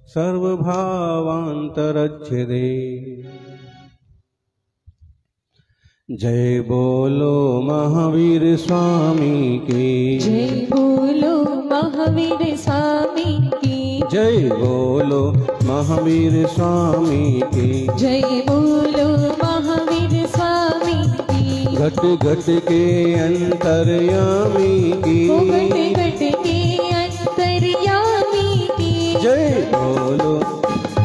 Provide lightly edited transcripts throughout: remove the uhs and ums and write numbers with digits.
सर्वभावांतरच्छेदे। जय बोलो महावीर स्वामी की। जय बोलो महावीर स्वामी की। जय बोलो महावीर स्वामी की। जय बोलो महावीर स्वामी की। घट घट के अंतर्यामी की। घट घट के अंतर्यामी की। जय बोलो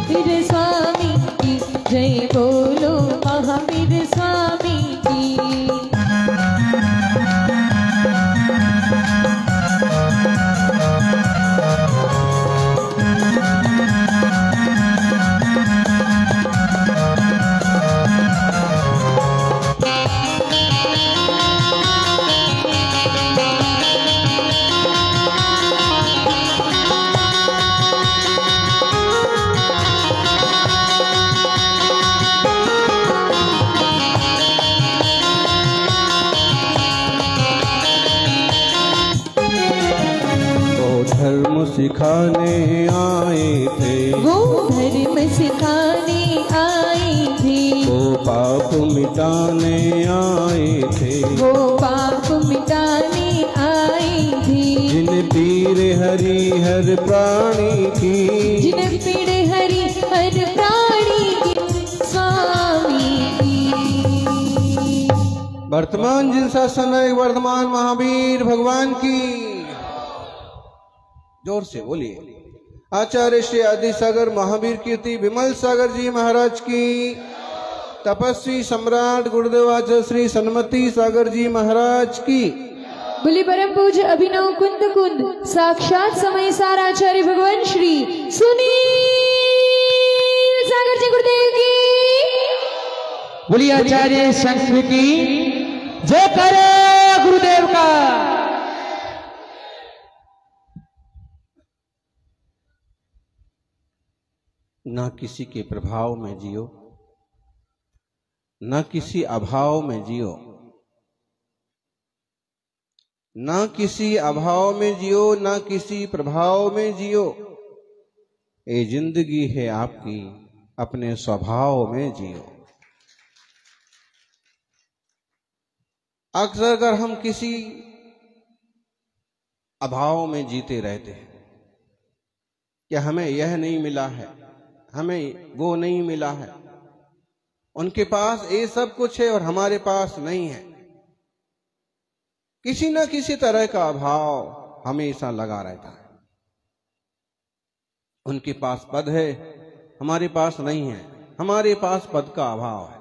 वीर स्वामी की। जय बोलो महावीर स्वामी की। धर्म सिखाने आए थे। वो धर्म सिखाने आए थे। वो पाप मिटाने आए थे। वो पाप मिटाने आए थे। जिन पीर हरि हर प्राणी की। जिन पीड़ हरि हर प्राणी की स्वामी की। वर्तमान जिनसा समय वर्तमान महावीर भगवान की। जोर से बोलिए। आचार्य श्री आदि सागर महावीर कीर्ति विमल सागर जी महाराज की। तपस्वी सम्राट गुरुदेव आचार्य श्री सन्मति सागर जी महाराज की। बोली परम पूज्य अभिनव कुंद कुंद साक्षात समय सार आचार्य भगवान श्री सुनील सागर जी गुरुदेव की। बोली आचार्य संस्कृति जय करे गुरुदेव का। ना किसी के प्रभाव में जियो, ना किसी अभाव में जियो। ना किसी अभाव में जियो, ना किसी प्रभाव में जियो। ये जिंदगी है आपकी, अपने स्वभाव में जियो। अक्सर अगर हम किसी अभाव में जीते रहते हैं कि हमें यह नहीं मिला है, हमें वो नहीं मिला है, उनके पास ये सब कुछ है और हमारे पास नहीं है। किसी न किसी तरह का अभाव हमेशा लगा रहता है। उनके पास पद है, हमारे पास नहीं है, हमारे पास पद का अभाव है।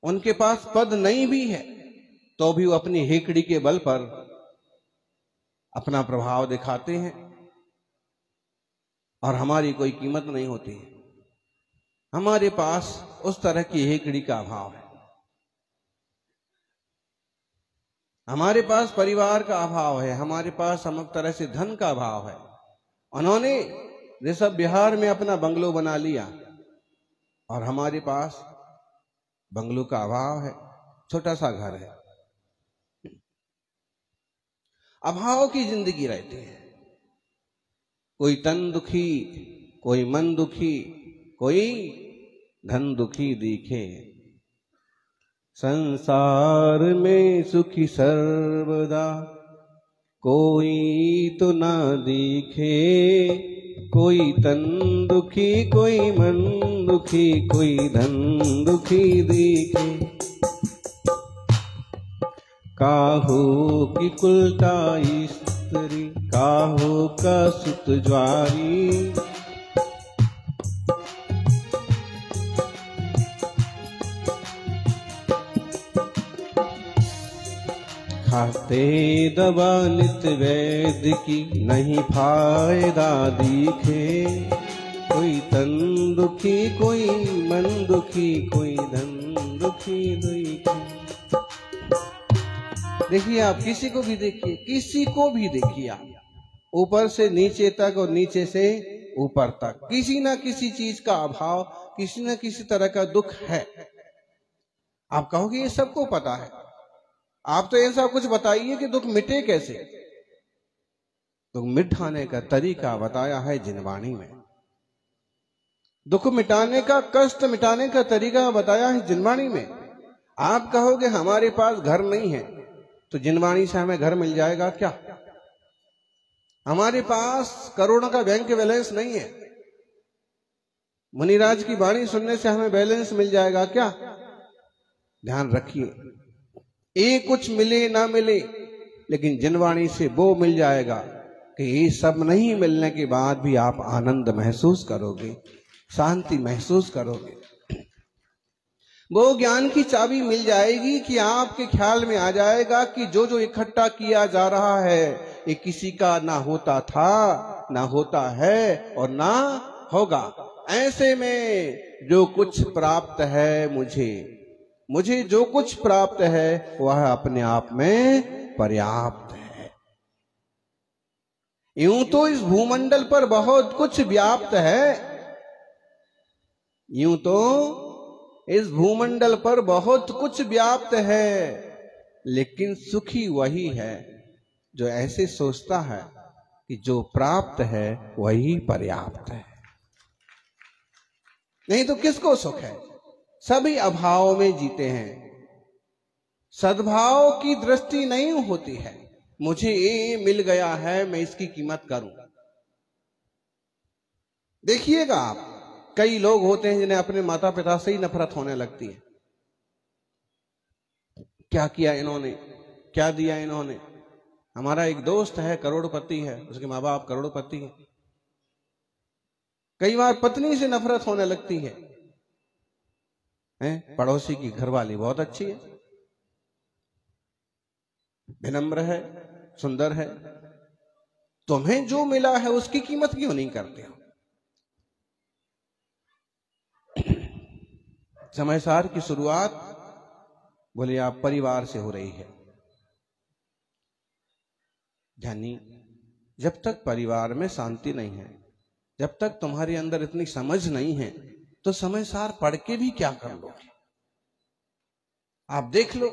उनके पास पद नहीं भी है तो भी वो अपनी हेकड़ी के बल पर अपना प्रभाव दिखाते हैं और हमारी कोई कीमत नहीं होती। हमारे पास उस तरह की हेकड़ी का अभाव है। हमारे पास परिवार का अभाव है, हमारे पास अमुक तरह से धन का अभाव है। उन्होंने ऋषभ बिहार में अपना बंगलो बना लिया और हमारे पास बंगलो का अभाव है, छोटा सा घर है। अभाव की जिंदगी रहती है। कोई तन दुखी, कोई मन दुखी, कोई धन दुखी दिखे। संसार में सुखी सर्वदा कोई तो ना दिखे। कोई तन दुखी, कोई मन दुखी, कोई धन दुखी दिखे। काहो की कुलटा स्त्री, काहो का सुत ज्वारी। खाते दवा नित वैद्य की, नहीं फायदा दिखे। कोई तन दुखी, कोई मन दुखी, कोई धन दुखी दिखे। देखिए, आप किसी को भी देखिए, किसी को भी देखिए, आप ऊपर से नीचे तक और नीचे से ऊपर तक किसी ना किसी चीज का अभाव, किसी ना किसी तरह का दुख है। आप कहोगे ये सबको पता है, आप तो ऐसा कुछ बताइए कि दुख मिटे कैसे। तो मिटाने का तरीका बताया है जिनवाणी में। दुख मिटाने का, कष्ट मिटाने का तरीका बताया है जिनवाणी में। आप कहोगे हमारे पास घर नहीं है, तो जिनवाणी से हमें घर मिल जाएगा क्या? हमारे पास करोड़ों का बैंक बैलेंस नहीं है, मुनिराज की वाणी सुनने से हमें बैलेंस मिल जाएगा क्या? ध्यान रखिए, एक कुछ मिले ना मिले, लेकिन जिनवाणी से वो मिल जाएगा कि ये सब नहीं मिलने के बाद भी आप आनंद महसूस करोगे, शांति महसूस करोगे। वो ज्ञान की चाबी मिल जाएगी कि आपके ख्याल में आ जाएगा कि जो जो इकट्ठा किया जा रहा है ये किसी का ना होता था, ना होता है और ना होगा। ऐसे में जो कुछ प्राप्त है मुझे जो कुछ प्राप्त है वह अपने आप में पर्याप्त है। यूं तो इस भूमंडल पर बहुत कुछ व्याप्त है, यूं तो इस भूमंडल पर बहुत कुछ व्याप्त है, लेकिन सुखी वही है जो ऐसे सोचता है कि जो प्राप्त है वही पर्याप्त है। नहीं तो किसको सुख है? सभी अभाव में जीते हैं, सद्भाव की दृष्टि नहीं होती है। मुझे ये मिल गया है, मैं इसकी कीमत करूं। देखिएगा आप, कई लोग होते हैं जिन्हें अपने माता पिता से ही नफरत होने लगती है। क्या किया इन्होंने, क्या दिया इन्होंने। हमारा एक दोस्त है, करोड़पति है, उसके माँ बाप करोड़पति है। कई बार पत्नी से नफरत होने लगती है, पड़ोसी की घरवाली बहुत अच्छी है, विनम्र है, सुंदर है, तुम्हें जो मिला है उसकी कीमत क्यों नहीं करते हो? समयसार की शुरुआत बोले आप परिवार से हो रही है। यानी जब तक परिवार में शांति नहीं है, जब तक तुम्हारे अंदर इतनी समझ नहीं है, तो समयसार पढ़ के भी क्या कर लोगे? आप देख लो,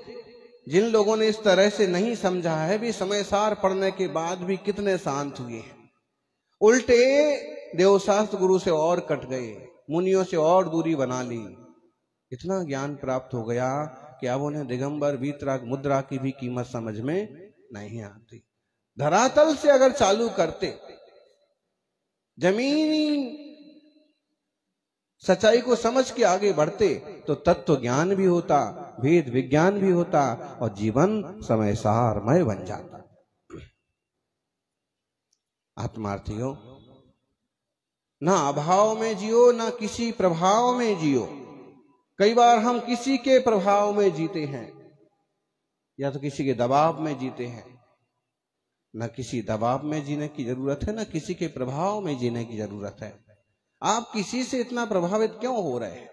जिन लोगों ने इस तरह से नहीं समझा है भी समयसार पढ़ने के बाद भी कितने शांत हुए हैं। उल्टे देवशास्त्र गुरु से और कट गए, मुनियों से और दूरी बना ली। इतना ज्ञान प्राप्त हो गया कि अब उन्हें दिगंबर वीतराग मुद्रा की भी कीमत समझ में नहीं आती। धरातल से अगर चालू करते, जमीनी सच्चाई को समझ के आगे बढ़ते, तो तत्व ज्ञान भी होता, वेद विज्ञान भी होता और जीवन समयसारमय बन जाता। आत्मार्थियों, ना अभाव में जियो, ना किसी प्रभाव में जियो। कई बार हम किसी के प्रभाव में जीते हैं, या तो किसी के दबाव में जीते हैं। न किसी दबाव में जीने की जरूरत है, न किसी के प्रभाव में जीने की जरूरत है। आप किसी से इतना प्रभावित क्यों हो रहे हैं?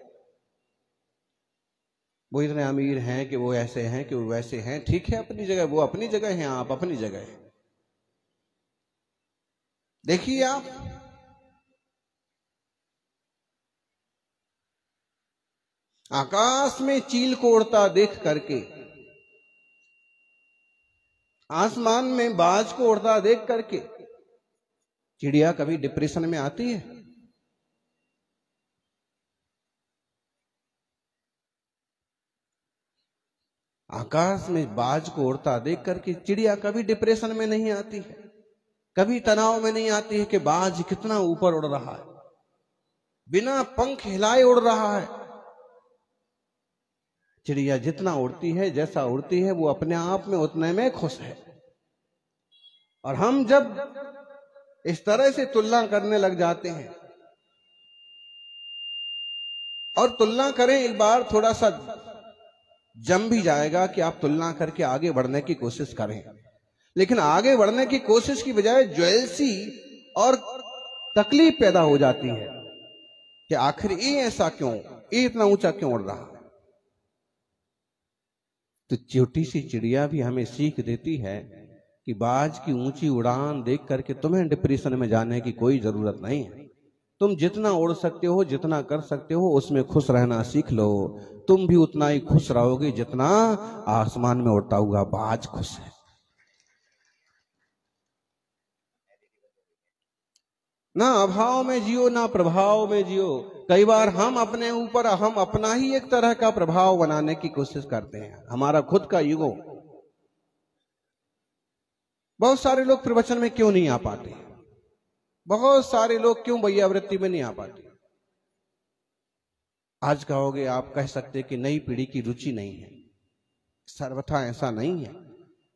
वो इतने अमीर हैं कि वो ऐसे हैं कि वो वैसे हैं। ठीक है, अपनी जगह, वो अपनी जगह हैं, आप अपनी जगह हैं। देखिए आप, आकाश में चील को उड़ता देख करके, आसमान में बाज को उड़ता देख करके चिड़िया कभी डिप्रेशन में आती है? आकाश में बाज को उड़ता देख करके चिड़िया कभी डिप्रेशन में नहीं आती है, कभी तनाव में नहीं आती है कि बाज कितना ऊपर उड़ रहा है, बिना पंख हिलाए उड़ रहा है। चिड़िया जितना उड़ती है, जैसा उड़ती है, वो अपने आप में उतने में खुश है। और हम जब इस तरह से तुलना करने लग जाते हैं, और तुलना करें, एक बार थोड़ा सा जम भी जाएगा कि आप तुलना करके आगे बढ़ने की कोशिश करें, लेकिन आगे बढ़ने की कोशिश की बजाय ज्वेलसी और तकलीफ पैदा हो जाती है कि आखिर ये ऐसा क्यों, ये इतना ऊंचा क्यों उड़ रहा है। तो छोटी सी चिड़िया भी हमें सीख देती है कि बाज की ऊंची उड़ान देख करके तुम्हें डिप्रेशन में जाने की कोई जरूरत नहीं है। तुम जितना उड़ सकते हो, जितना कर सकते हो, उसमें खुश रहना सीख लो। तुम भी उतना ही खुश रहोगे जितना आसमान में उड़ता हुआ बाज खुश है। ना अभाव में जियो ना प्रभाव में जियो। कई बार हम अपने ऊपर हम अपना ही एक तरह का प्रभाव बनाने की कोशिश करते हैं, हमारा खुद का ईगो। बहुत सारे लोग प्रवचन में क्यों नहीं आ पाते, बहुत सारे लोग क्यों वैयावृत्ति में नहीं आ पाते। आज कहोगे, आप कह सकते कि नई पीढ़ी की रुचि नहीं है, सर्वथा ऐसा नहीं है।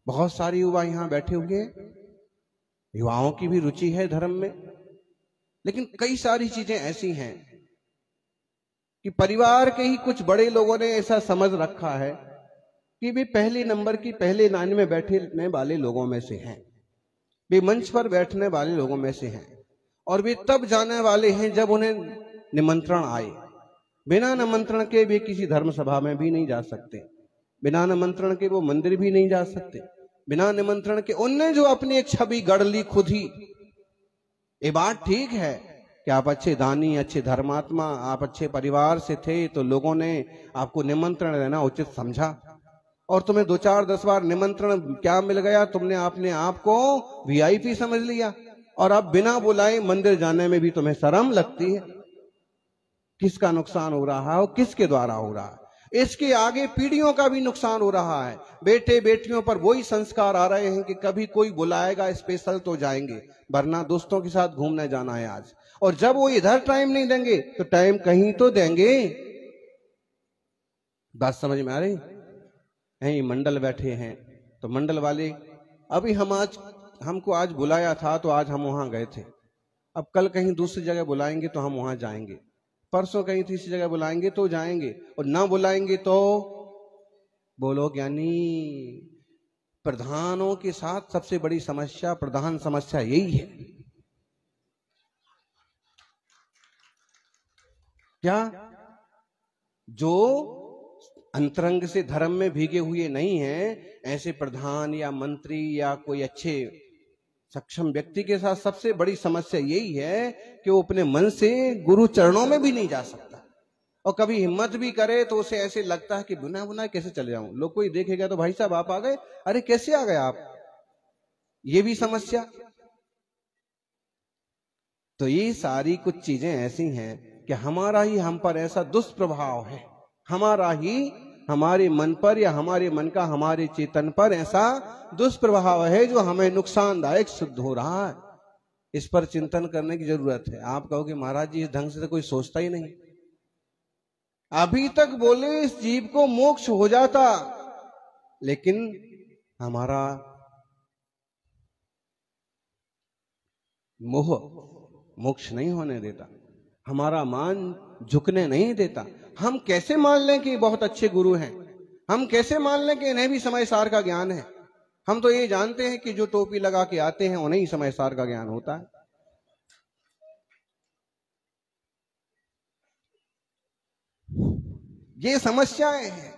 बहुत सारे युवा यहां बैठे हुए हैं, युवाओं की भी रुचि है धर्म में, लेकिन कई सारी चीजें ऐसी हैं कि परिवार के ही कुछ बड़े लोगों ने ऐसा समझ रखा है कि वे पहले नंबर की पहले लाइन में बैठने वाले लोगों में से हैं, वे मंच पर बैठने वाले लोगों में से हैं, और वे तब जाने वाले हैं जब उन्हें निमंत्रण आए। बिना निमंत्रण के वे किसी धर्म सभा में भी नहीं जा सकते, बिना निमंत्रण के वो मंदिर भी नहीं जा सकते, बिना निमंत्रण के उनने जो अपनी एक छवि गढ़ ली खुद ही। ये बात ठीक है कि आप अच्छे दानी, अच्छे धर्मात्मा, आप अच्छे परिवार से थे तो लोगों ने आपको निमंत्रण देना उचित समझा, और तुम्हें 2 4 10 बार निमंत्रण क्या मिल गया, तुमने अपने आप को वीआईपी समझ लिया, और अब बिना बुलाए मंदिर जाने में भी तुम्हें शर्म लगती है। किसका नुकसान हो रहा है और किसके द्वारा हो रहा है? इसके आगे पीढ़ियों का भी नुकसान हो रहा है। बेटे बेटियों पर वही संस्कार आ रहे हैं कि कभी कोई बुलाएगा स्पेशल तो जाएंगे, वरना दोस्तों के साथ घूमने जाना है आज, और जब वो इधर टाइम नहीं देंगे तो टाइम कहीं तो देंगे। बात समझ में आ रही है? ये मंडल बैठे हैं तो मंडल वाले, अभी हमको आज बुलाया था तो आज हम वहां गए थे, अब कल कहीं दूसरी जगह बुलाएंगे तो हम वहां जाएंगे, परसों कहीं तीसरी जगह बुलाएंगे तो जाएंगे, और ना बुलाएंगे तो बोलो ज्ञानी। प्रधानों के साथ सबसे बड़ी समस्या, प्रधान समस्या यही है। क्या जो अंतरंग से धर्म में भीगे हुए नहीं हैं, ऐसे प्रधान या मंत्री या कोई अच्छे सक्षम व्यक्ति के साथ सबसे बड़ी समस्या यही है कि वो अपने मन से गुरु चरणों में भी नहीं जा सकता, और कभी हिम्मत भी करे तो उसे ऐसे लगता है कि बिना बुनाए कैसे चले जाऊं, लोग कोई देखेगा तो भाई साहब आप आ गए, अरे कैसे आ गए आप, ये भी समस्या। तो ये सारी कुछ चीजें ऐसी हैं कि हमारा ही हम पर ऐसा दुष्प्रभाव है, हमारा ही हमारे मन पर या हमारे मन का हमारे चेतन पर ऐसा दुष्प्रभाव है जो हमें नुकसानदायक सिद्ध हो रहा है। इस पर चिंतन करने की जरूरत है। आप कहोगे महाराज जी इस ढंग से तो कोई सोचता ही नहीं। अभी तक बोले इस जीव को मोक्ष हो जाता, लेकिन हमारा मोह मोक्ष नहीं होने देता, हमारा मान झुकने नहीं देता। हम कैसे मान लें कि बहुत अच्छे गुरु हैं, हम कैसे मान लें कि इन्हें भी समय सार का ज्ञान है। हम तो ये जानते हैं कि जो टोपी लगा के आते हैं उन्हें ही समय सार का ज्ञान होता है। ये समस्याएं हैं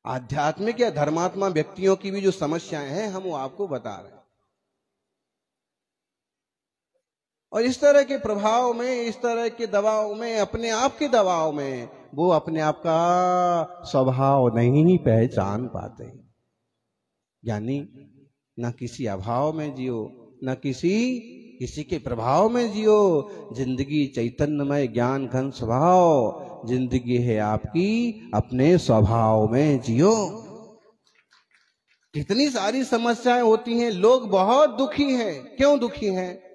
आध्यात्मिक या धर्मात्मा व्यक्तियों की भी जो समस्याएं हैं हम वो आपको बता रहे हैं। और इस तरह के प्रभाव में, इस तरह के दबाव में, अपने आप के दबाव में वो अपने आप का स्वभाव नहीं पहचान पाते। यानी न किसी अभाव में जियो, न किसी के प्रभाव में जियो। जिंदगी चैतन्यमय ज्ञान घन स्वभाव, जिंदगी है आपकी अपने स्वभाव में जियो। कितनी सारी समस्याएं होती हैं, लोग बहुत दुखी हैं। क्यों दुखी हैं?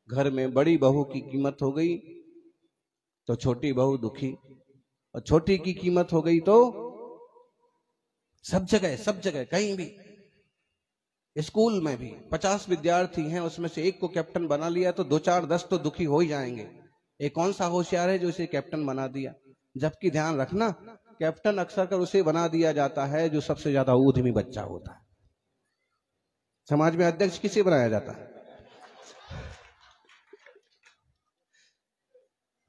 घर में बड़ी बहू की कीमत हो गई तो छोटी बहू दुखी, और छोटी की कीमत हो गई तो सब जगह कहीं भी, स्कूल में भी 50 विद्यार्थी हैं, उसमें से एक को कैप्टन बना लिया तो 2 4 10 तो दुखी हो ही जाएंगे। एक कौन सा होशियार है जो इसे कैप्टन बना दिया? जबकि ध्यान रखना, कैप्टन अक्सर कर उसे बना दिया जाता है जो सबसे ज्यादा ऊधमी बच्चा होता है। समाज में अध्यक्ष किसे बनाया जाता है?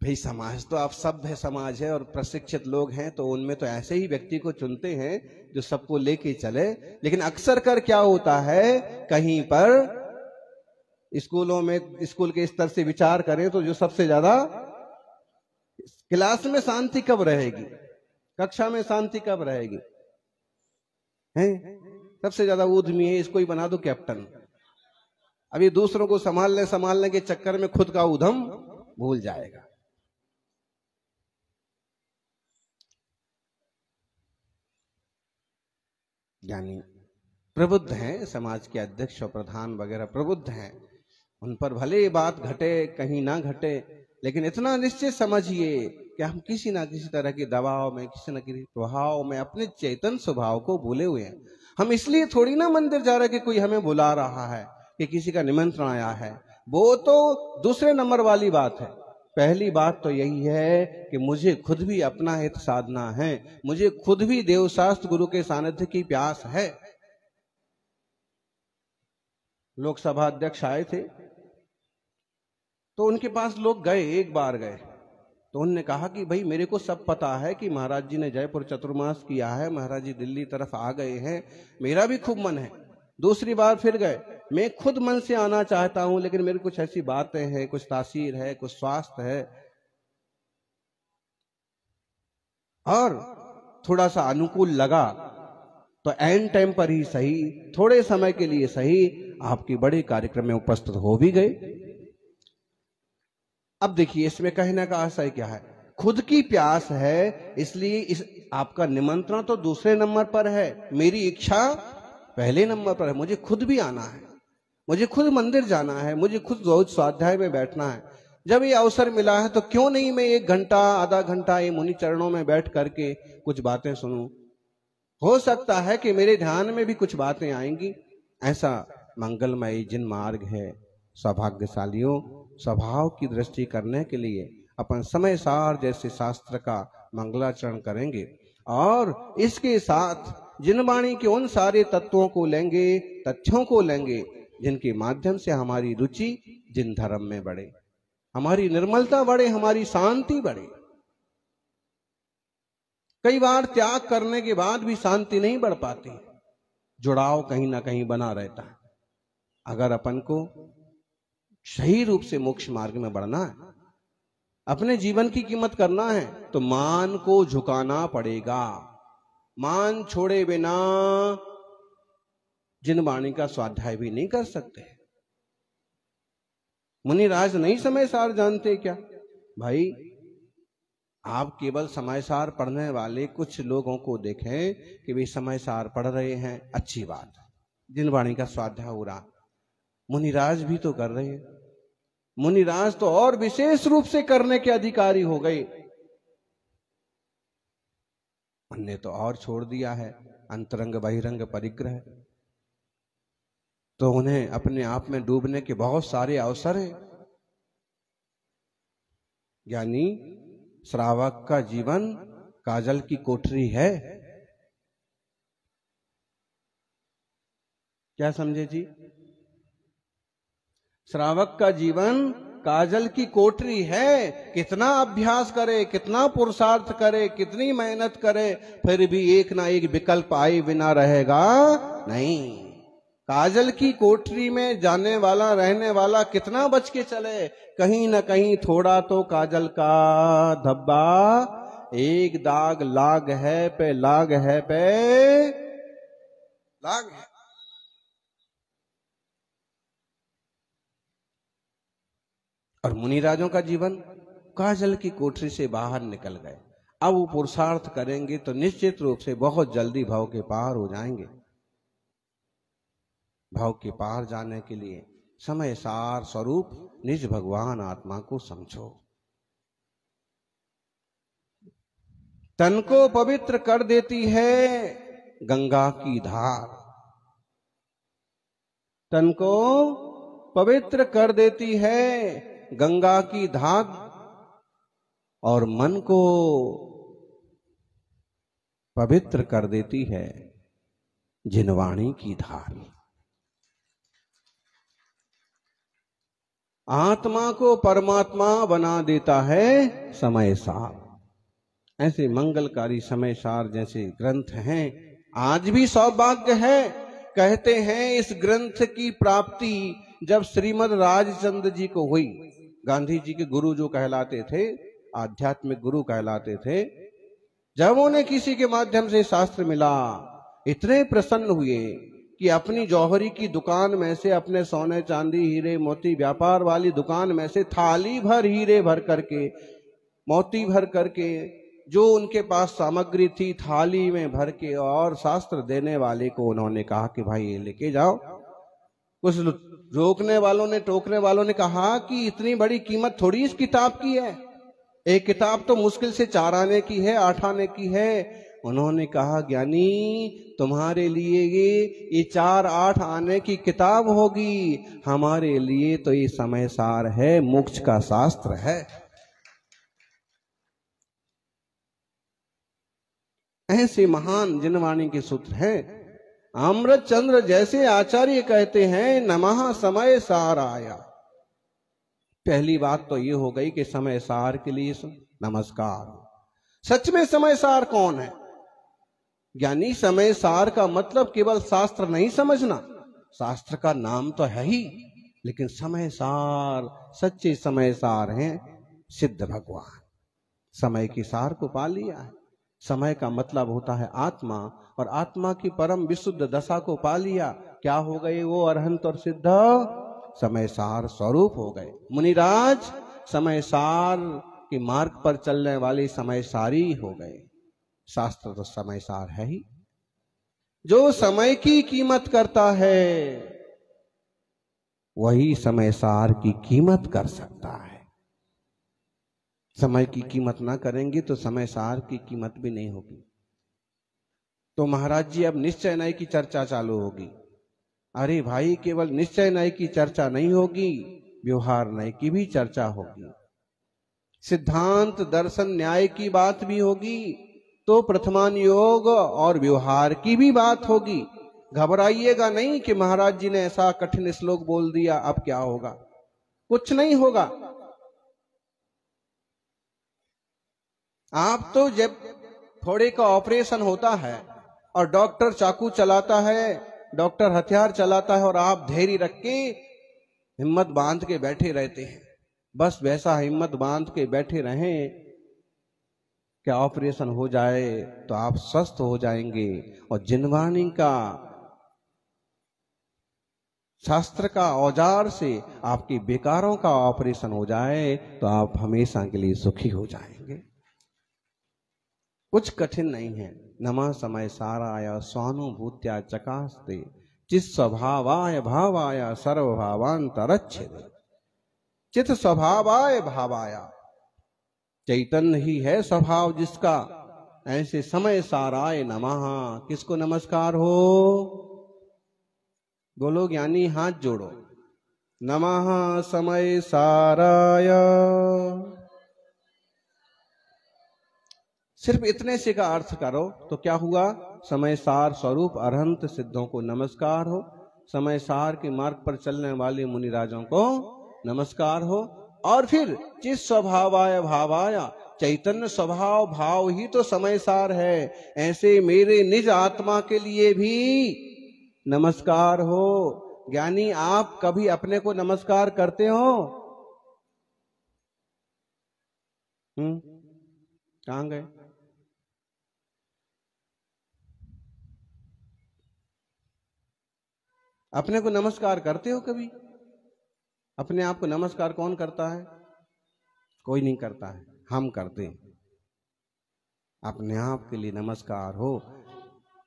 भाई समाज तो आप सभ्य समाज है और प्रशिक्षित लोग हैं, तो उनमें तो ऐसे ही व्यक्ति को चुनते हैं जो सबको लेके चले। लेकिन अक्सर कर क्या होता है, कहीं पर स्कूलों में, स्कूल के स्तर से विचार करें तो जो सबसे ज्यादा, क्लास में शांति कब रहेगी, कक्षा में शांति कब रहेगी, हैं? सबसे ज्यादा ऊधमी है, इसको ही बना दो कैप्टन। अभी दूसरों को संभालने के चक्कर में खुद का उद्यम भूल जाएगा। यानी प्रबुद्ध हैं, समाज के अध्यक्ष और प्रधान वगैरह प्रबुद्ध हैं, उन पर भले ये बात घटे कहीं ना घटे, लेकिन इतना निश्चित समझिए कि हम किसी ना किसी तरह के दबाव में, किसी न किसी प्रभाव में अपने चेतन स्वभाव को भूले हुए हैं। हम इसलिए थोड़ी ना मंदिर जा रहे कि कोई हमें बुला रहा है, कि किसी का निमंत्रण आया है, वो तो दूसरे नंबर वाली बात है। पहली बात तो यही है कि मुझे खुद भी अपना हित साधना है, मुझे खुद भी देवशास्त्र गुरु के सानिध्य की प्यास है। लोकसभा अध्यक्ष आए थे तो उनके पास लोग गए, एक बार गए तो उन्होंने कहा कि भाई मेरे को सब पता है कि महाराज जी ने जयपुर चतुर्मास किया है, महाराज जी दिल्ली तरफ आ गए हैं, मेरा भी खूब मन है। दूसरी बार फिर गए, मैं खुद मन से आना चाहता हूं, लेकिन मेरी कुछ ऐसी बातें हैं, कुछ तासीर है, कुछ स्वास्थ्य है और थोड़ा सा अनुकूल लगा तो एंड टाइम पर ही सही, थोड़े समय के लिए सही, आपके बड़े कार्यक्रम में उपस्थित हो भी गए। अब देखिए इसमें कहने का आशय क्या है, खुद की प्यास है, इसलिए इस आपका निमंत्रण तो दूसरे नंबर पर है, मेरी इच्छा पहले नंबर पर है। मुझे खुद भी आना है, मुझे खुद मंदिर जाना है, मुझे खुद रोज स्वाध्याय में बैठना है। जब ये अवसर मिला है तो क्यों नहीं मैं 1 घंटा आधा घंटा ये मुनि चरणों में बैठ करके कुछ बातें सुनूं। हो सकता है कि मेरे ध्यान में भी कुछ बातें आएंगी। ऐसा मंगलमय जिन मार्ग है, सौभाग्यशालियों स्वभाव की दृष्टि करने के लिए अपन समय सार जैसे शास्त्र का मंगलाचरण करेंगे और इसके साथ जिन वाणी के उन सारे तत्वों को लेंगे, तथ्यों को लेंगे, जिनके माध्यम से हमारी रुचि जिन धर्म में बढ़े, हमारी निर्मलता बढ़े, हमारी शांति बढ़े। कई बार त्याग करने के बाद भी शांति नहीं बढ़ पाती, जुड़ाव कहीं ना कहीं बना रहता है। अगर अपन को सही रूप से मोक्ष मार्ग में बढ़ना है, अपने जीवन की कीमत करना है, तो मान को झुकाना पड़ेगा। मान छोड़े बिना जिन वाणी का स्वाध्याय भी नहीं कर सकते। मुनिराज नहीं समय सार जानते क्या? भाई आप केवल समय सार पढ़ने वाले कुछ लोगों को देखें कि वे समय सार पढ़ रहे हैं, अच्छी बात, जिन वाणी का स्वाध्याय हो रहा, मुनिराज भी तो कर रहे हैं। मुनिराज तो और विशेष रूप से करने के अधिकारी हो गए, उनने तो और छोड़ दिया है अंतरंग बहिरंग परिग्रह, तो उन्हें अपने आप में डूबने के बहुत सारे अवसर हैं। यानी श्रावक का जीवन काजल की कोठरी है। क्या समझे जी? श्रावक का जीवन काजल की कोठरी है। कितना अभ्यास करे, कितना पुरुषार्थ करे, कितनी मेहनत करे, फिर भी एक ना एक विकल्प आए बिना रहेगा नहीं। काजल की कोठरी में जाने वाला, रहने वाला कितना बच के चले, कहीं ना कहीं थोड़ा तो काजल का धब्बा, एक दाग लाग है पे लाग है पे लाग है। और मुनिराजों का जीवन काजल की कोठरी से बाहर निकल गए। अब वो पुरुषार्थ करेंगे तो निश्चित रूप से बहुत जल्दी भव के पार हो जाएंगे। भव के पार जाने के लिए समय सार स्वरूप निज भगवान आत्मा को समझो। तन को पवित्र कर देती है गंगा की धार, तन को पवित्र कर देती है गंगा की धार, और मन को पवित्र कर देती है जिनवाणी की धार। आत्मा को परमात्मा बना देता है समय सार। ऐसे मंगलकारी समय सार जैसे ग्रंथ हैं, आज भी सौभाग्य है। कहते हैं इस ग्रंथ की प्राप्ति जब श्रीमद राजचंद्र जी को हुई, गांधी जी के गुरु जो कहलाते थे, आध्यात्मिक गुरु कहलाते थे, जब उन्हें किसी के माध्यम से शास्त्र मिला, इतने प्रसन्न हुए कि कि अपनी जौहरी की दुकान में से, अपने सोने चांदी हीरे मोती व्यापार वाली दुकान में से थाली भर हीरे भर करके, मोती भर करके, जो उनके पास सामग्री थी थाली में भर के, और शास्त्र देने वाले को उन्होंने कहा कि भाई ये लेके जाओ। कुछ रोकने वालों ने, टोकने वालों ने कहा कि इतनी बड़ी कीमत थोड़ी इस किताब की है, एक किताब तो मुश्किल से 4 आने की है, 8 आने की है। उन्होंने कहा ज्ञानी तुम्हारे लिए ये 4-8 आने की किताब होगी, हमारे लिए तो ये समय सार है, मोक्ष का शास्त्र है। ऐसे महान जिनवाणी के सूत्र हैं। अमृत चंद्र जैसे आचार्य कहते हैं नमः समय सार आया। पहली बात तो ये हो गई कि समय सार के लिए नमस्कार। सच में समय सार कौन है? ज्ञानी समय सार का मतलब केवल शास्त्र नहीं समझना, शास्त्र का नाम तो है ही, लेकिन समय सार, सच्चे समय सार हैं सिद्ध भगवान। समय के सार को पा लिया है। समय का मतलब होता है आत्मा, और आत्मा की परम विशुद्ध दशा को पा लिया। क्या हो गए वो? अरहंत और सिद्ध समय सार स्वरूप हो गए। मुनिराज समय सार के मार्ग पर चलने वाले समय सारी हो गए। शास्त्र तो समय सार है ही। जो समय की कीमत करता है वही समय सार की कीमत कर सकता है। समय की कीमत ना करेंगे तो समय सार की कीमत भी नहीं होगी। तो महाराज जी अब निश्चय न्याय की चर्चा चालू होगी। अरे भाई, केवल निश्चय न्याय की चर्चा नहीं होगी, व्यवहार न्याय की भी चर्चा होगी। सिद्धांत दर्शन न्याय की बात भी होगी, तो प्रथमान योग और व्यवहार की भी बात होगी। घबराइएगा नहीं कि महाराज जी ने ऐसा कठिन श्लोक बोल दिया, अब क्या होगा? कुछ नहीं होगा। आप तो जब फोड़े का ऑपरेशन होता है और डॉक्टर चाकू चलाता है, डॉक्टर हथियार चलाता है, और आप धैर्य रख के हिम्मत बांध के बैठे रहते हैं, बस वैसा हिम्मत बांध के बैठे रहें। क्या ऑपरेशन हो जाए तो आप स्वस्थ हो जाएंगे, और जिनवाणी का, शास्त्र का औजार से आपके विकारों का ऑपरेशन हो जाए तो आप हमेशा के लिए सुखी हो जाएंगे। कुछ कठिन नहीं है। नमः समय साराय स्वानुभूत्या चकास्ते चित स्वभावाय भावाय सर्वभावांतरच्छेदे। चित स्वभावाय भावाय, चैतन्य ही है स्वभाव जिसका। ऐसे समय साराय नमः, किसको नमस्कार हो? बोलो ज्ञानी, हाथ जोड़ो। नमः समय साराय। सिर्फ इतने से का अर्थ करो तो क्या हुआ? समय सार स्वरूप अरहंत सिद्धों को नमस्कार हो, समय सार के मार्ग पर चलने वाले मुनिराजों को नमस्कार हो, और फिर जिस स्वभावाय भावाय, चैतन्य स्वभाव भाव ही तो समय सार है। ऐसे मेरे निज आत्मा के लिए भी नमस्कार हो। ज्ञानी, आप कभी अपने को नमस्कार करते हो? कहां गए? अपने को नमस्कार करते हो कभी? अपने आप को नमस्कार कौन करता है? कोई नहीं करता है, हम करते हैं। अपने आप के लिए नमस्कार हो।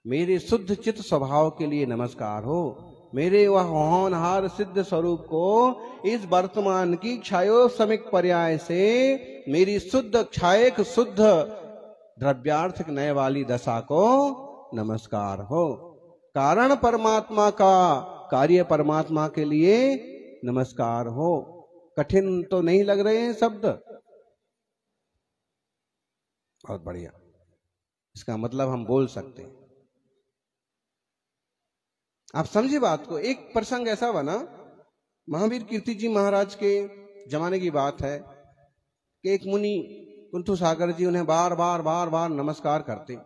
मेरे शुद्ध चित्त स्वभाव के लिए नमस्कार हो। मेरे वह होनहार सिद्ध स्वरूप को इस वर्तमान की क्षयोसमिक पर्याय से मेरी शुद्ध क्षयक शुद्ध द्रव्यार्थिक नय वाली दशा को नमस्कार हो। कारण परमात्मा का, कार्य परमात्मा के लिए नमस्कार हो। कठिन तो नहीं लग रहे हैं शब्द? बहुत बढ़िया। इसका मतलब हम बोल सकते हैं। आप समझिए बात को। एक प्रसंग ऐसा बना, महावीर कीर्ति जी महाराज के जमाने की बात है कि एक मुनि कुंथु सागर जी उन्हें बार बार नमस्कार करते।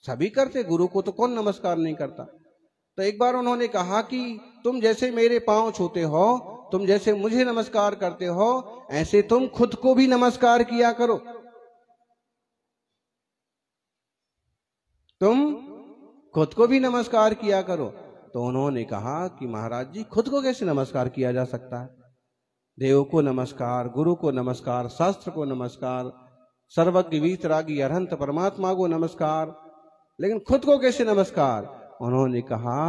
सभी करते, गुरु को तो कौन नमस्कार नहीं करता। तो एक बार उन्होंने कहा कि तुम जैसे मेरे पांव छूते हो, तुम जैसे मुझे नमस्कार करते हो, ऐसे तुम खुद को भी नमस्कार किया करो। तुम खुद को भी नमस्कार किया करो। तो उन्होंने कहा कि महाराज जी खुद को कैसे नमस्कार किया जा सकता है? देव को नमस्कार, गुरु को नमस्कार, शास्त्र को नमस्कार, सर्वज्ञ वीतरागी अरहंत परमात्मा को नमस्कार, लेकिन खुद को कैसे नमस्कार? उन्होंने कहा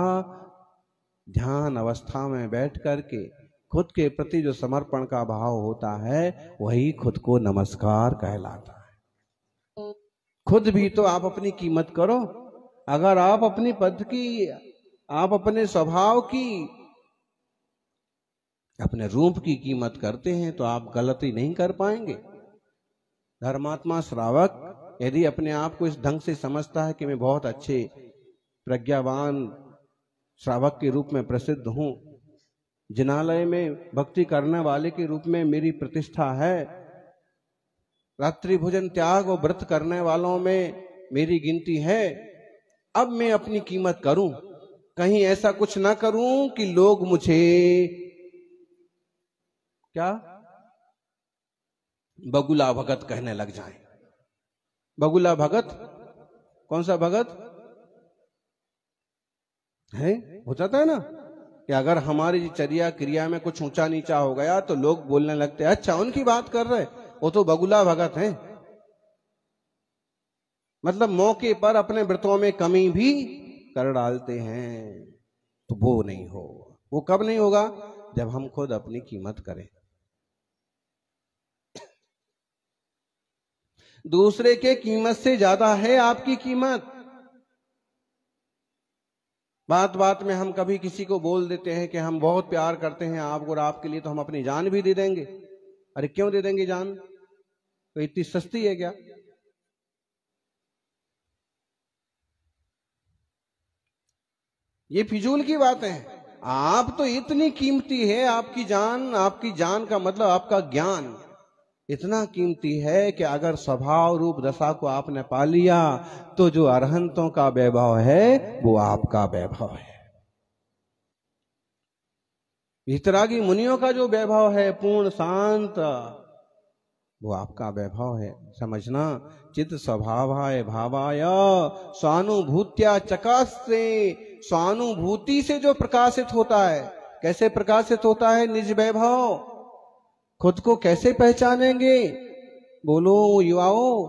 ध्यान अवस्था में बैठ करके खुद के प्रति जो समर्पण का भाव होता है वही खुद को नमस्कार कहलाता है। खुद भी तो आप अपनी कीमत करो। अगर आप अपनी पद की, आप अपने स्वभाव की, अपने रूप की कीमत करते हैं तो आप गलती नहीं कर पाएंगे। धर्मात्मा श्रावक यदि अपने आप को इस ढंग से समझता है कि मैं बहुत अच्छे प्रज्ञावान श्रावक के रूप में प्रसिद्ध हूं, जिनालय में भक्ति करने वाले के रूप में मेरी प्रतिष्ठा है, रात्रि भोजन त्याग और व्रत करने वालों में मेरी गिनती है, अब मैं अपनी कीमत करूं, कहीं ऐसा कुछ ना करूं कि लोग मुझे क्या बगुला भगत कहने लग जाएं। बगुला भगत कौन सा भगत है? हो जाता है ना कि अगर हमारी चर्या क्रिया में कुछ ऊंचा नीचा हो गया तो लोग बोलने लगते हैं अच्छा उनकी बात कर रहे, वो तो बगुला भगत हैं। मतलब मौके पर अपने व्रतों में कमी भी कर डालते हैं। तो वो नहीं हो, वो कब नहीं होगा? जब हम खुद अपनी कीमत करें। दूसरे के कीमत से ज्यादा है आपकी कीमत। बात बात में हम कभी किसी को बोल देते हैं कि हम बहुत प्यार करते हैं आपको और आपके लिए तो हम अपनी जान भी दे देंगे। अरे क्यों दे देंगे जान? तो इतनी सस्ती है क्या? ये फिजूल की बात है। आप तो इतनी कीमती है, आपकी जान का मतलब आपका ज्ञान इतना कीमती है कि अगर स्वभाव रूप दशा को आपने पा लिया तो जो अरहंतों का वैभव है वो आपका वैभव है। वीतरागी मुनियों का जो वैभव है पूर्ण शांत, वो आपका वैभव है। समझना, चित्त स्वभावाय भावाय स्वानुभूत्या चकास्ते, स्वानुभूति से जो प्रकाशित होता है। कैसे प्रकाशित होता है निज वैभव? खुद को कैसे पहचानेंगे? बोलो युवाओं,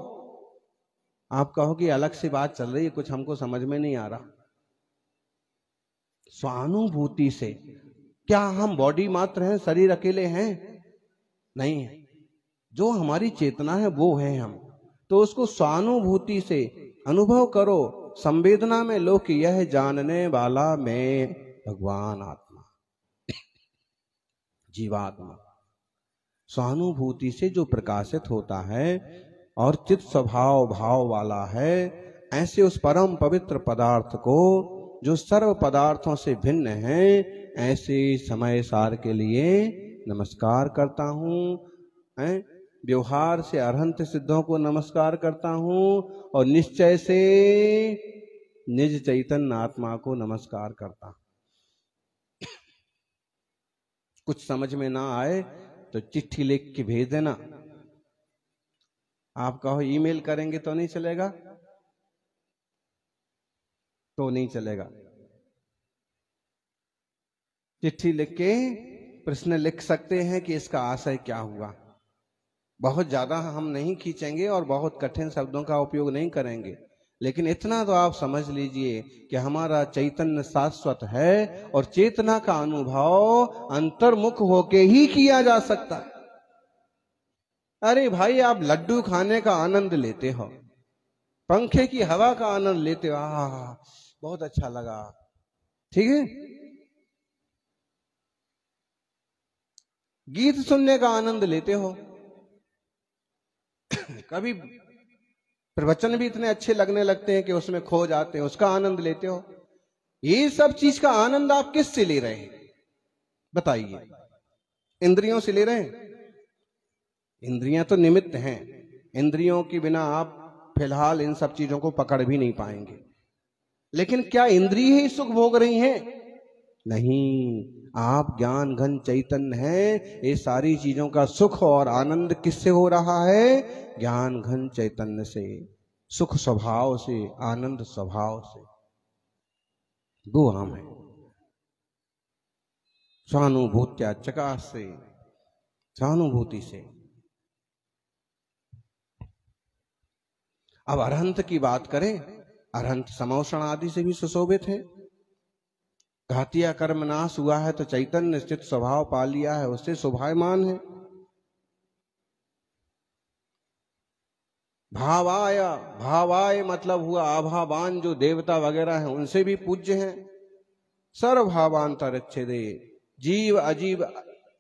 आप कहो कि अलग सी बात चल रही है, कुछ हमको समझ में नहीं आ रहा। स्वानुभूति से। क्या हम बॉडी मात्र हैं, शरीर अकेले हैं? नहीं है। जो हमारी चेतना है वो है हम। तो उसको स्वानुभूति से अनुभव करो, संवेदना में लो कि यह जानने वाला मैं भगवान आत्मा, जीवात्मा। स्वानुभूति से जो प्रकाशित होता है और चित्त स्वभाव भाव वाला है, ऐसे उस परम पवित्र पदार्थ को जो सर्व पदार्थों से भिन्न है, ऐसे समय सार के लिए नमस्कार करता हूँ। व्यवहार से अरहंत सिद्धों को नमस्कार करता हूँ और निश्चय से निज चैतन्य आत्मा को नमस्कार करता हूँ। कुछ समझ में ना आए तो चिट्ठी लिख के भेज देना। आप कहो ईमेल करेंगे तो नहीं चलेगा? तो नहीं चलेगा। चिट्ठी लिख के प्रश्न लिख सकते हैं कि इसका आशय क्या हुआ। बहुत ज्यादा हम नहीं खींचेंगे और बहुत कठिन शब्दों का उपयोग नहीं करेंगे, लेकिन इतना तो आप समझ लीजिए कि हमारा चैतन्य शाश्वत है और चेतना का अनुभव अंतर्मुख होके ही किया जा सकता है। अरे भाई, आप लड्डू खाने का आनंद लेते हो, पंखे की हवा का आनंद लेते हो, बहुत अच्छा लगा, ठीक है। गीत सुनने का आनंद लेते हो, कभी प्रवचन भी इतने अच्छे लगने लगते हैं कि उसमें खो जाते हैं, उसका आनंद लेते हो। ये सब चीज का आनंद आप किससे ले रहे हैं बताइए? इंद्रियों से ले रहे हैं? इंद्रियां तो निमित्त हैं। इंद्रियों के बिना आप फिलहाल इन सब चीजों को पकड़ भी नहीं पाएंगे। लेकिन क्या इंद्रिय ही सुख भोग रही हैं? नहीं, आप ज्ञान घन चैतन्य हैं। ये सारी चीजों का सुख और आनंद किससे हो रहा है? ज्ञान घन चैतन्य से, सुख स्वभाव से, आनंद स्वभाव से। वो हम है। स्वानुभूत्या चकासे, सहानुभूति से। अब अरहंत की बात करें, अरहंत समौषण आदि से भी सुशोभित है। घातिया कर्म नाश हुआ है तो चैतन्य स्थित स्वभाव पा लिया है, उससे शोभायमान है। भावाय, भावाय मतलब हुआ आभावान, जो देवता वगैरह हैं उनसे भी पूज्य हैं। सर्वभावांतरिच्छेदे, जीव अजीव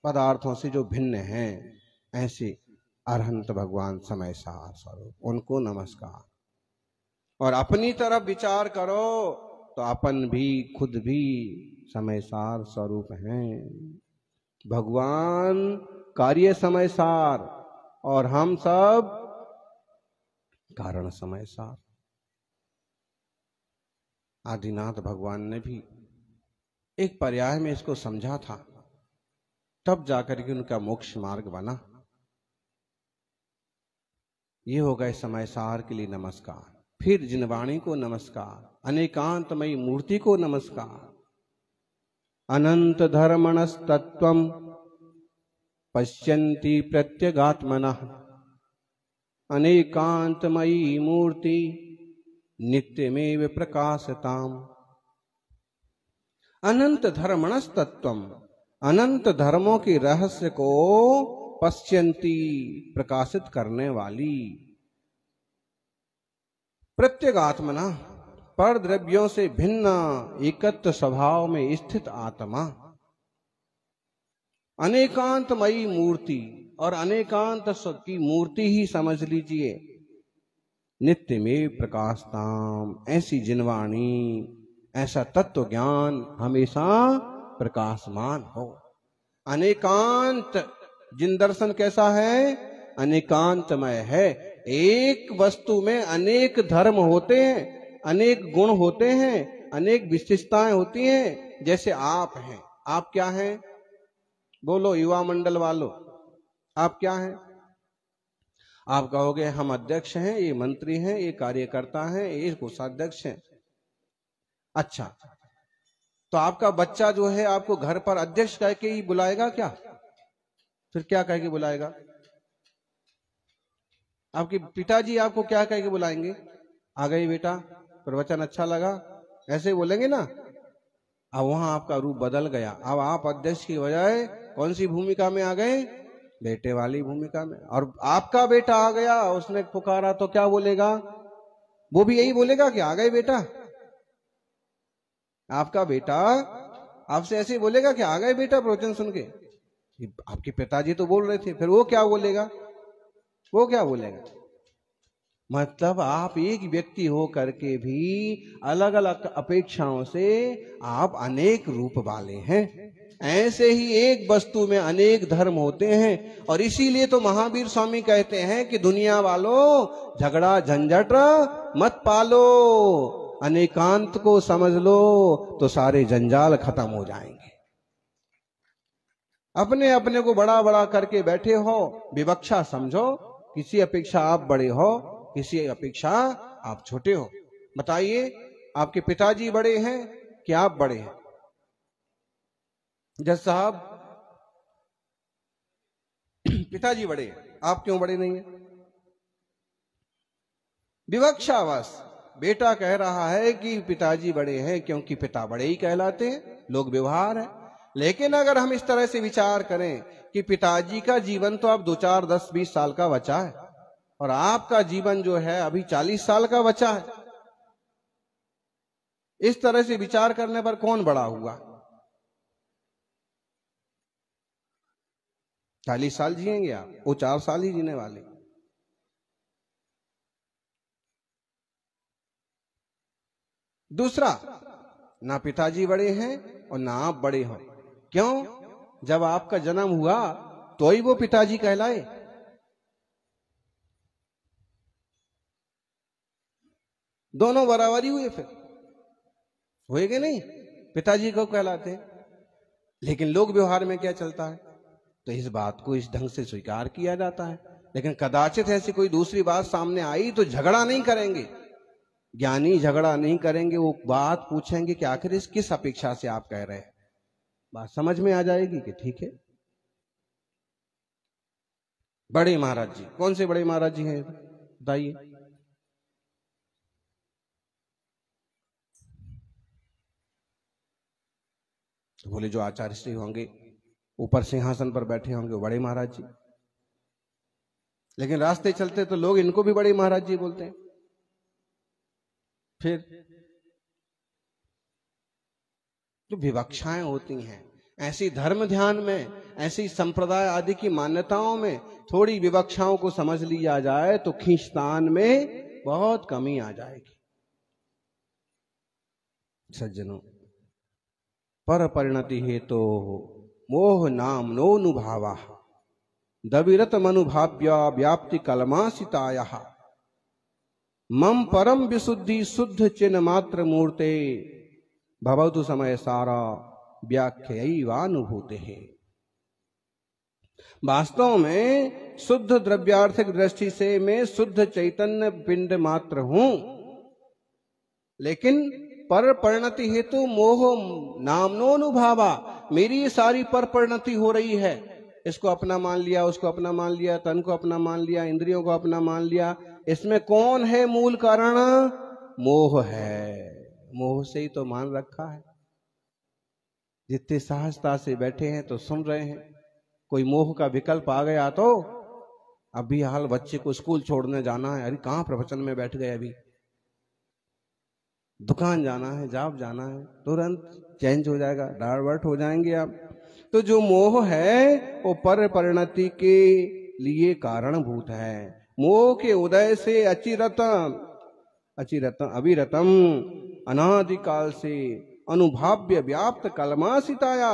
पदार्थों से जो भिन्न हैं, ऐसे अरहंत भगवान समय सार स्वरूप, उनको नमस्कार। और अपनी तरफ विचार करो तो अपन भी खुद भी समय सार स्वरूप हैं। भगवान कार्य समय सार और हम सब कारण समय सार। आदिनाथ भगवान ने भी एक पर्याय में इसको समझा था, तब जाकर के उनका मोक्ष मार्ग बना। ये हो गए समय सार के लिए नमस्कार। फिर जिनवाणी को नमस्कार, अनेकांतमयी मूर्ति को नमस्कार। अनंत धर्मणस्तत्वं पश्यन्ति प्रत्यगात्मनः, अनेकांतमयी मूर्ति नित्यमेव प्रकाशताम्। अनंत धर्मणस्तत्वं, अनंत धर्मों के रहस्य को पश्यन्ति, प्रकाशित करने वाली। प्रत्यगात्मना, पर द्रव्यों से भिन्न एकत्व स्वभाव में स्थित आत्मा। अनेकांतमयी मूर्ति, और अनेकांत की मूर्ति ही समझ लीजिए। नित्य में प्रकाशताम, ऐसी जिनवाणी, ऐसा तत्व ज्ञान हमेशा प्रकाशमान हो। अनेकांत, जिन दर्शन कैसा है? अनेकांतमय है। एक वस्तु में अनेक धर्म होते हैं, अनेक गुण होते हैं, अनेक विशेषताएं होती हैं। जैसे आप हैं, आप क्या हैं? बोलो युवा मंडल वालों, आप क्या हैं? आप कहोगे हम अध्यक्ष हैं, ये मंत्री हैं, ये कार्यकर्ता हैं, ये कोषाध्यक्ष हैं। अच्छा, तो आपका बच्चा जो है आपको घर पर अध्यक्ष कह के ही बुलाएगा क्या? फिर क्या कह के बुलाएगा? आपके पिताजी आपको क्या कह के बुलाएंगे? आ गई बेटा, प्रवचन अच्छा लगा, ऐसे बोलेंगे ना। अब वहां आपका रूप बदल गया। अब आप अध्यक्ष की बजाय कौन सी भूमिका में आ गए? बेटे वाली भूमिका में। और आपका बेटा आ गया, उसने पुकारा तो क्या बोलेगा? वो भी यही बोलेगा कि आ गए बेटा। आपका बेटा आपसे ऐसे बोलेगा कि आ गए बेटा प्रवचन सुन के। आपके पिताजी तो बोल रहे थे, फिर वो क्या बोलेगा? वो क्या बोलेगा? मतलब आप एक व्यक्ति हो करके भी अलग अलग अपेक्षाओं से आप अनेक रूप वाले हैं। ऐसे ही एक वस्तु में अनेक धर्म होते हैं। और इसीलिए तो महावीर स्वामी कहते हैं कि दुनिया वालों झगड़ा झंझट मत पालो, अनेकांत को समझ लो तो सारे जंजाल खत्म हो जाएंगे। अपने अपने को बड़ा बड़ा करके बैठे हो, विवक्षा समझो। किसी अपेक्षा आप बड़े हो, किसी अपेक्षा आप छोटे हो। बताइए, आपके पिताजी बड़े हैं कि आप बड़े हैं? जज साहब, पिताजी बड़े हैं, आप क्यों बड़े नहीं हैं? विवक्षावश बेटा कह रहा है कि पिताजी बड़े हैं क्योंकि पिता बड़े ही कहलाते हैं, लोक व्यवहार है। लेकिन अगर हम इस तरह से विचार करें कि पिताजी का जीवन तो अब 2, 4, 10, 20 साल का बचा है और आपका जीवन जो है अभी 40 साल का बचा है, इस तरह से विचार करने पर कौन बड़ा हुआ? 40 साल जिएंगे आप, वो 4 साल ही जीने वाले। दूसरा, ना पिताजी बड़े हैं और ना आप बड़े हो। क्यों? जब आपका जन्म हुआ तो ही वो पिताजी कहलाए। दोनों बराबरी हुए, फिर हुए कि नहीं? पिताजी को कहलाते हैं। लेकिन लोक व्यवहार में क्या चलता है? तो इस बात को इस ढंग से स्वीकार किया जाता है। लेकिन कदाचित ऐसी कोई दूसरी बात सामने आई तो झगड़ा नहीं करेंगे, ज्ञानी झगड़ा नहीं करेंगे। वो बात पूछेंगे कि आखिर इस किस अपेक्षा से आप कह रहे हैं। बात समझ में आ जाएगी कि ठीक है। बड़े महाराज जी, कौन से बड़े महाराज जी हैं बताइए? तो बोले जो आचार्य श्री होंगे, ऊपर सिंहासन पर बैठे होंगे, वो बड़े महाराज जी। लेकिन रास्ते चलते तो लोग इनको भी बड़े महाराज जी बोलते हैं। फिर जो विवक्षाएं होती हैं, ऐसी धर्म ध्यान में, ऐसी संप्रदाय आदि की मान्यताओं में थोड़ी विवक्षाओं को समझ लिया जाए तो खींचतान में बहुत कमी आ जाएगी। सज्जनों, पर परिणति हेतु मोह नाम नोनुभावा दविरत मनुभाव्या व्याप्ति कलमासिताया मम परम विशुद्धि शुद्ध चिन्ह मात्र मूर्ते भवतु समय सारा व्याख्यानुभूते है। वास्तव में शुद्ध द्रव्यार्थिक दृष्टि से मैं शुद्ध चैतन्य पिंड मात्र हूं, लेकिन पर परिणति हेतु मोह नामनोनुभावा, मेरी सारी पर परिणति हो रही है। इसको अपना मान लिया, उसको अपना मान लिया, तन को अपना मान लिया, इंद्रियों को अपना मान लिया। इसमें कौन है मूल कारण? मोह है। मोह से ही तो मान रखा है। जितने सहजता से बैठे हैं तो सुन रहे हैं। कोई मोह का विकल्प आ गया तो अभी हाल बच्चे को स्कूल छोड़ने जाना है, अरे कहाँ प्रवचन में बैठ गए, अभी दुकान जाना है, जॉब जाना है, तुरंत चेंज हो जाएगा, डाइवर्ट हो जाएंगे आप। तो जो मोह है वो पर परिणति के लिए कारणभूत है। मोह के उदय से अचिरतम अविरतम अनादिकाल से अनुभाव्य व्याप्त कलमासिताया,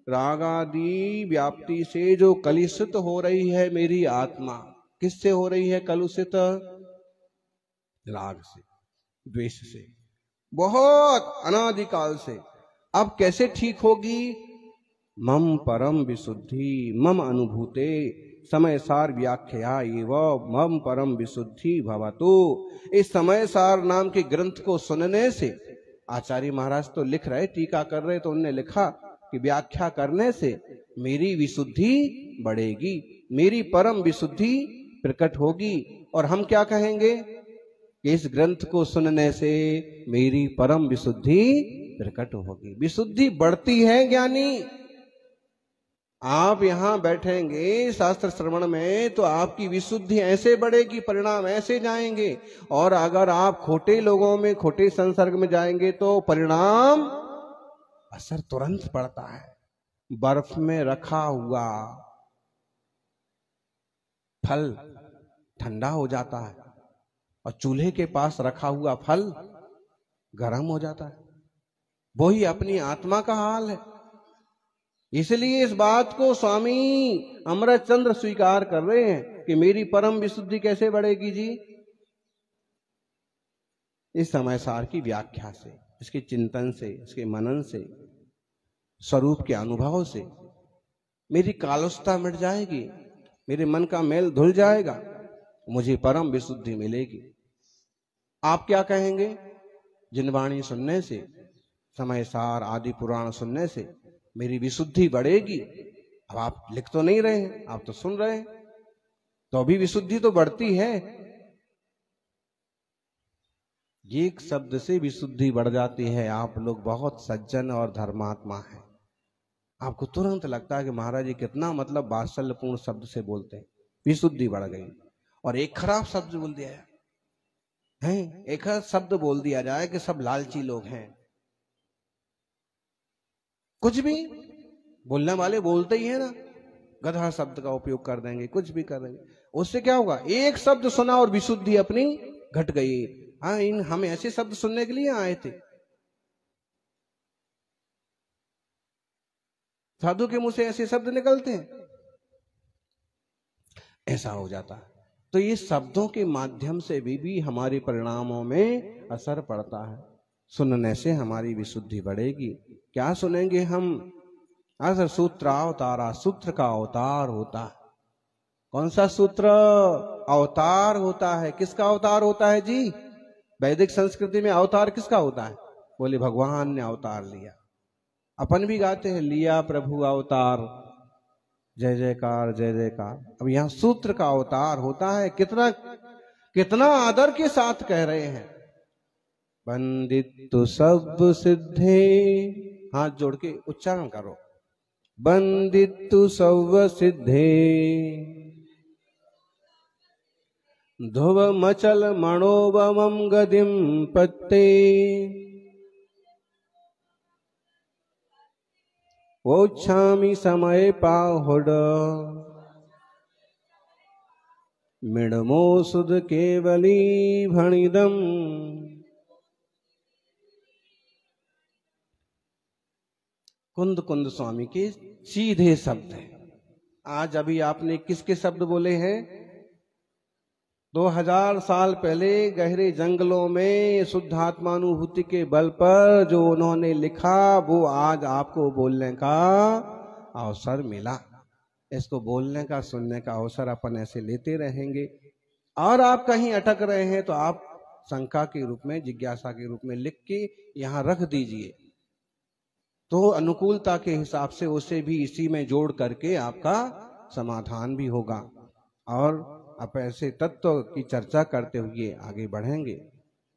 रागादि व्याप्ति से जो कलुषित हो रही है मेरी आत्मा। किससे हो रही है कलुषित? राग से, द्वेष से, बहुत अनादिकाल से। अब कैसे ठीक होगी? मम परम विशुद्धि मम अनुभूते समय सार व्याख्या एवं मम परम विशुद्धि भवतु। इस समय सार नाम के ग्रंथ को सुनने से, आचार्य महाराज तो लिख रहे, टीका कर रहे, तो उन्होंने लिखा कि व्याख्या करने से मेरी विशुद्धि बढ़ेगी, मेरी परम विशुद्धि प्रकट होगी। और हम क्या कहेंगे कि इस ग्रंथ को सुनने से मेरी परम विशुद्धि प्रकट होगी। विशुद्धि बढ़ती है ज्ञानी। आप यहां बैठेंगे शास्त्र श्रवण में तो आपकी विशुद्धि ऐसे बढ़ेगी, परिणाम ऐसे जाएंगे। और अगर आप खोटे लोगों में, खोटे संसर्ग में जाएंगे तो परिणाम असर तुरंत पड़ता है। बर्फ में रखा हुआ फल ठंडा हो जाता है और चूल्हे के पास रखा हुआ फल गर्म हो जाता है। वही अपनी आत्मा का हाल है। इसलिए इस बात को स्वामी अमृत चंद्र स्वीकार कर रहे हैं कि मेरी परम विशुद्धि कैसे बढ़ेगी जी? इस समय सार की व्याख्या से, इसके चिंतन से, इसके मनन से, स्वरूप के अनुभव से मेरी कालुषता मिट जाएगी, मेरे मन का मेल धुल जाएगा, मुझे परम विशुद्धि मिलेगी। आप क्या कहेंगे? जिनवाणी सुनने से, समय सार आदि पुराण सुनने से मेरी विशुद्धि बढ़ेगी। अब आप लिख तो नहीं रहे हैं, आप तो सुन रहे हैं, तो अभी विशुद्धि तो बढ़ती है। एक शब्द से विशुद्धि बढ़ जाती है। आप लोग बहुत सज्जन और धर्मात्मा हैं, आपको तुरंत लगता है कि महाराज जी कितना मतलब वात्सल्यपूर्ण शब्द से बोलते हैं, विशुद्धि बढ़ गई। और एक खराब शब्द बोल दिया है, एक शब्द बोल दिया जाए कि सब लालची लोग हैं। कुछ भी बोलने वाले बोलते ही है ना, गधा शब्द का उपयोग कर देंगे, कुछ भी कर देंगे। उससे क्या होगा? एक शब्द सुना और विशुद्धि अपनी घट गई। हाँ, हम ऐसे शब्द सुनने के लिए आए थे। साधु के मुंह से ऐसे शब्द निकलते हैं, ऐसा हो जाता है। तो ये शब्दों के माध्यम से भी हमारे परिणामों में असर पड़ता है। सुनने से हमारी विशुद्धि बढ़ेगी। क्या सुनेंगे हम? अगर सूत्र अवतारा, सूत्र का अवतार होता है। कौन सा सूत्र? अवतार होता है। किसका अवतार होता है जी? वैदिक संस्कृति में अवतार किसका होता है? बोले भगवान ने अवतार लिया। अपन भी गाते हैं लिया प्रभु अवतार, जय जयकार जय जयकार। अब यहाँ सूत्र का अवतार होता है, कितना कितना आदर के साथ कह रहे हैं। वंदित सब सिद्धे, हाथ जोड़ के उच्चारण करो, वंदित सब सिद्धे, ध्रुव मचल मणोबमं गदिम पत्ते, वोच्छामि समय पाहुड, मिडमो सुध केवली भणिदम। कुंद कुंद स्वामी के सीधे शब्द हैं। आज अभी आपने किसके शब्द बोले हैं? 2000 साल पहले गहरे जंगलों में शुद्धात्मानुभूति के बल पर जो उन्होंने लिखा, वो आज आपको बोलने का अवसर मिला। इसको बोलने का, सुनने का अवसर अपन ऐसे लेते रहेंगे। और आप कहीं अटक रहे हैं तो आप शंका के रूप में, जिज्ञासा के रूप में लिख के यहाँ रख दीजिए, तो अनुकूलता के हिसाब से उसे भी इसी में जोड़ करके आपका समाधान भी होगा। और अब ऐसे तत्व की चर्चा करते हुए आगे बढ़ेंगे।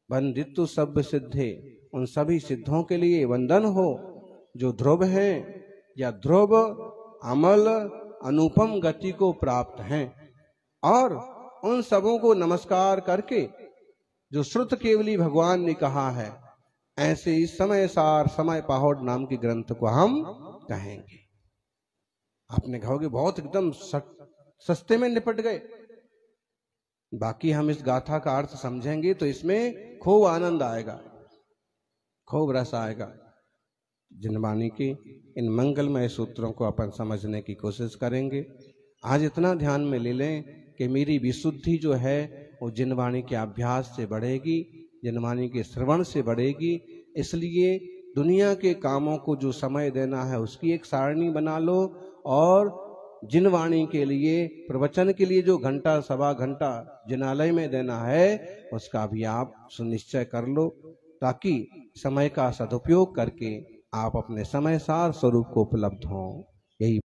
वंदितु सब सिद्धे, उन सभी सिद्धों के लिए वंदन हो जो ध्रुव हैं या ध्रुव अमल अनुपम गति को प्राप्त हैं, और उन सबों को नमस्कार करके जो श्रुत केवली भगवान ने कहा है, ऐसे इस समय सार समय पाहुड नाम के ग्रंथ को हम कहेंगे। आपने कहोगे बहुत एकदम सस्ते में निपट गए। बाकी हम इस गाथा का अर्थ समझेंगे तो इसमें खूब आनंद आएगा, खूब रस आएगा। जिनवाणी के इन मंगलमय सूत्रों को अपन समझने की कोशिश करेंगे। आज इतना ध्यान में ले लें कि मेरी विशुद्धि जो है वो जिनवाणी के अभ्यास से बढ़ेगी, जिनवाणी के श्रवण से बढ़ेगी। इसलिए दुनिया के कामों को जो समय देना है उसकी एक सारणी बना लो, और जिनवाणी के लिए, प्रवचन के लिए जो घंटा सवा घंटा जिनालय में देना है उसका भी आप सुनिश्चय कर लो, ताकि समय का सदुपयोग करके आप अपने समय सार स्वरूप को उपलब्ध हों। यही